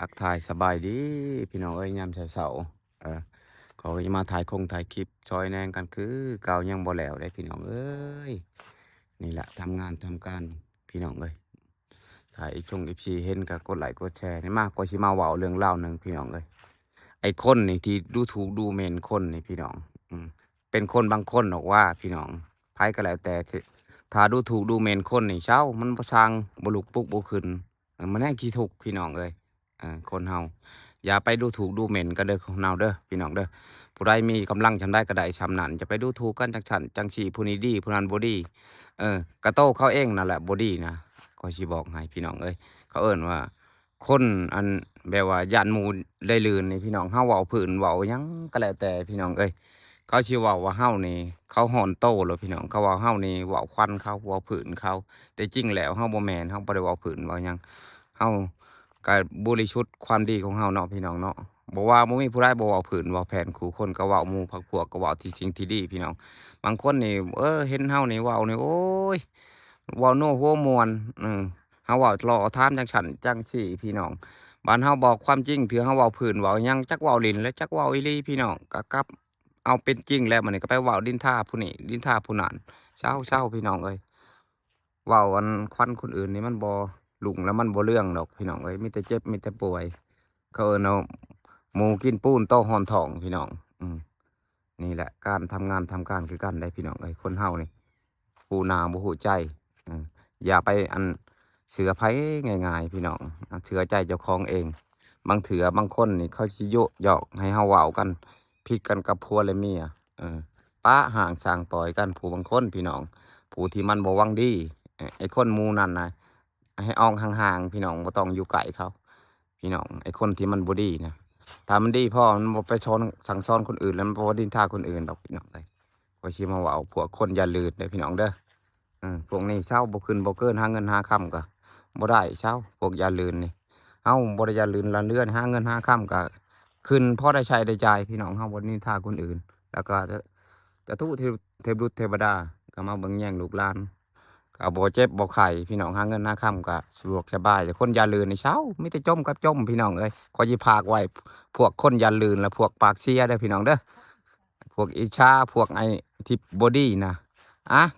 ทักทายสบายดีพี่น้องเอ้ยยามเช้าๆเขาก็จะมาถ่ายคลิปซอยแหน่งกันคือเก่ายังบ่แล้วเด้พี่น้องเอ้ยนี่แหละทำงานทำการพี่น้องเอ้ยถ้าFC เห็นก็กดไลค์กดแชร์นี่มากกว่าสิมาเว้าเรื่องราวหนึ่งพี่น้องเอ้ยไอ้คนนี่ที่ดูถูกดูหมิ่นคนนี่พี่น้องอืมเป็นคนบางคนบอกว่าพี่น้องไผก็แล้วแต่ที่ถ้าดูถูกดูหมิ่นคนนี่เช้ามันบ่ซังบ่ลุกปลุกบ่ขึ้นมันแน่ขี้ทุกข์พี่น้องเอ้ย คนเฮาอย่าไปดูถูกดูหมิ่นกันเด้อคนเฮาเด้อพี่น้องเด้อผู้ใดมีกำลังชำได้ก็ได้ชำนั้นจะไปดูถูกกันจังซั่นจังซี้ผู้นี้ดีผู้นั้นบ่ดีกะโตเขาเองนั่นแหละบ่ดีนะข้อยสิบอกให้พี่น้องเอ้ยเขาเอิ้นว่าคนอันแบบว่าย้านหมู่ได้ลื่นนี่พี่น้องเฮาเว้าพื้นเว้าหยังก็แล้วแต่พี่น้องเอ้ยเขาสิเว้าว่าเฮานี่เขาฮ้อนโตแล้วพี่น้องเขาว่าเฮานี่เว้าควันเขาเว้าพื้นเขาแต่จริงแล้วเฮาบ่แม่นเฮาบ่ได้เว้าพื้นเว้าหยังเฮา ก็บริสุทธิ์ความดีของเฮาเนาะพี่น้องเนาะบ่ว่าบ่มีผู้ใดบ่เว้าผืนเว้าแผนคู่คนก็เว้าหมู่พรรคพวกก็เว้าที่สิ่งที่ดีพี่น้องบางคนนี่เห็นเฮานี่เว้านี่โอ๊ยเว้านัวหัวม่วนเฮาเว้าล้อถามจังฉั้นจังซี้พี่น้องบัดเฮาบอกความจริงที่เฮาเว้าพื้นเว้าหยังจักเว้าเล่นและจักเว้าอีหลีพี่น้องก็กลับเอาเป็นจริงแล้วบัดนี้ก็ไปเว้านินทาผู้นี้นินทาผู้นั้นเซาๆพี่น้องเอ้ย เว้าอันควันคนอื่นนี่มันบ่รุ่งแล้วมันบ่เรื่องดอกพี่น้องเอ้ยมีแต่เจ็บมีแต่ป่วยเขาเอิ้นเอาหมูกินปูนโต้หอนท้องพี่น้องอืมนี่แหละการทำงานทำการคือกันได้พี่น้องเอ้ยคนเฮานี่ฮู้หน้าบ่ฮู้ใจอืมอย่าไปเชื่อไผง่ายๆพี่น้องเชื่อใจเจ้าของเองบางเถื่อบางคนนี่เขาสิโยะหยอกให้เฮาเว้ากันผิดกันกับผัวและเมียเออป๊ะห่างสร้างปล่อยกันผู้บางคนพี่น้องผู้ที่มันบ่หวังดี ไอ้คนหมู่นั้นน่ะให้ออกห่างๆพี่น้องบ่ต้องอยู่ใกล้เขาพี่น้องไอ้คนที่มันบ่ดีนะถ้ามันดีพอมันบ่ไปสอนสั่งสอนคนอื่นแล้วมันบ่นินทาคนอื่นดอกพี่น้องเอ้ยข้อยสิมาเว้าพวกคนอย่าลืดเด้อพี่น้องเด้อพวกนี้เซาบ่ขึ้นบ่เกินหาเงินหาค่ำก็บ่ได้เซาพวกอย่าลืนนี่เฮาบ่ได้อย่าลืนละเลื่อนหาเงินหาค่ำก็ขึ้นพอได้ใช้ได้จ่ายพี่น้องเฮาบ่นินทาคนอื่นแล้วก็จะทูตเทพบุตรเทวดาก็มาเบิ่งแย่งลูกหลาน ก็บ่เจ็บบ่ไข้พี่น้องหาเงินหาค่ำก็สะดวกสบายแต่คนอย่าลืนนี่เช้ามีแต่จมกับจมพี่น้องเอ้ยขอสิฝากไว้พวกคนอย่าลืนและพวกปากเสียเด้อพี่น้องเด้อพวกอิจฉาพวกไอ้ที่บ่ดีนะ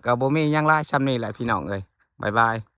ก็บ่มีหยังหลายส่ำนี้แหละพี่น้องเอ้ยบ๊ายบาย